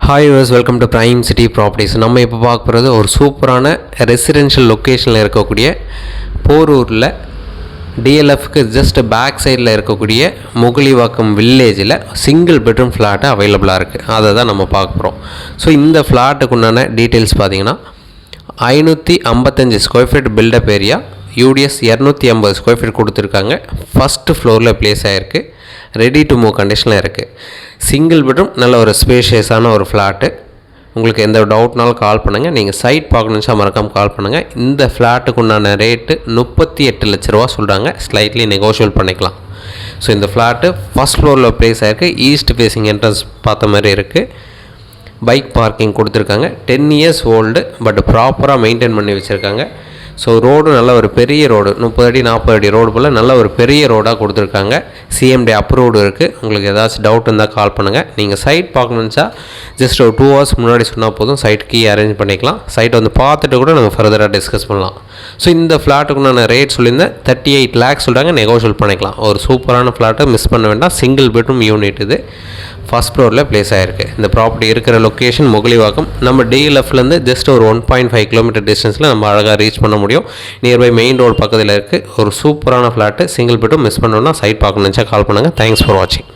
Hi use welcome to prime city properties. நம்ம இப்போ பார்க்க போகிறது ஒரு சூப்பரான ரெசிடென்ஷியல் லொக்கேஷனில் இருக்கக்கூடிய போரூரில் டிஎல்எஃப்க்கு ஜஸ்ட் பேக் சைடில் இருக்கக்கூடிய முகலிவாக்கம் வில்லேஜில் சிங்கிள் பெட்ரூம் ஃப்ளாட்டு அவைலபிளாக இருக்குது. அதை தான் நம்ம பார்க்க போகிறோம். ஸோ இந்த ஃப்ளாட்டுக்கு உண்டான டீட்டெயில்ஸ் பார்த்திங்கன்னா 555 square feet built up area, UDS 250 square feet கொடுத்துருக்காங்க. ஃபஸ்ட்டு ஃப்ளோரில் ப்ளேஸ் ஆகிருக்கு. ரெடி டு மூவ் கண்டிஷனில் இருக்குது. சிங்கிள் பெட்ரூம், நல்ல ஒரு ஸ்பேஷியஸான ஒரு ஃப்ளாட்டு. உங்களுக்கு எந்த டவுட்னாலும் கால் பண்ணுங்கள். நீங்கள் சைட் பார்க்கணுச்சா மறக்காமல் கால் பண்ணுங்கள். இந்த ஃப்ளாட்டுக்கு உண்டான ரேட்டு 38 லட்ச ரூபா சொல்கிறாங்க. ஸ்லைட்லி நெகோஷியல் பண்ணிக்கலாம். ஸோ இந்த ஃப்ளாட்டு ஃபஸ்ட் ஃப்ளோரில் ப்ளேஸ் ஆகிருக்கு. ஈஸ்ட் ஃபேஸிங் என்ட்ரன்ஸ் பார்த்த மாதிரி இருக்குது. பைக் பார்க்கிங் கொடுத்துருக்காங்க. 10 இயர்ஸ் ஓல்டு, பட் ப்ராப்பராக மெயின்டைன் பண்ணி வச்சுருக்காங்க. ஸோ ரோடு நல்ல ஒரு பெரிய ரோடு, 30 அடி 40 அடி ரோடு போல் நல்ல ஒரு பெரிய ரோடாக கொடுத்துருக்காங்க. சிஎம்டி அப்ரூவ்டு இருக்குது. உங்களுக்கு ஏதாச்சும் டவுட் இருந்தால் கால் பண்ணுங்கள். நீங்கள் சைட் பார்க்கணுச்சா ஜஸ்ட் ஒரு 2 ஹவர்ஸ் முன்னாடி சொன்னால் போதும். சைட் கீ அரேஞ்ச் பண்ணிக்கலாம். சைட்டை வந்து பார்த்துட்டு கூட நம்ம ஃபர்தராக டிஸ்கஸ் பண்ணலாம். ஸோ இந்த ஃப்ளாட்டுக்கு நான் ரேட் சொல்லியிருந்தேன். 38 லேக்ஸ் சொல்கிறாங்க. நெகோஷியல் பண்ணிக்கலாம். ஒரு சூப்பரான ஃப்ளாட்டை மிஸ் பண்ண வேண்டாம். சிங்கிள் பெட்ரூம் யூனிட் இது. ஃபஸ்ட் ஃப்ளோரில் ப்ளேஸ் ஆகிருக்கு. இந்த ப்ராப்பர்ட்டி இருக்கிற லொக்கேஷன் முகலிவாக்கம். நம்ம டிஎல்எஃப்லேருந்து ஜஸ்ட் ஒரு 1.5 கிலோமீட்டர் டிஸ்டன்ஸில் நம்ம அழகாக ரீச் பண்ண முடியும். நியர்பை மெயின் ரோடு பக்கத்தில் இருக்குது. ஒரு சூப்பரான ஃப்ளாட்டு, சிங்கிள் பெட்ரூம். மிஸ் பண்ணோன்னா சைட் பார்க்கணுச்சா கால் பண்ணுங்கள். தேங்க்ஸ் ஃபார் வாட்சிங்.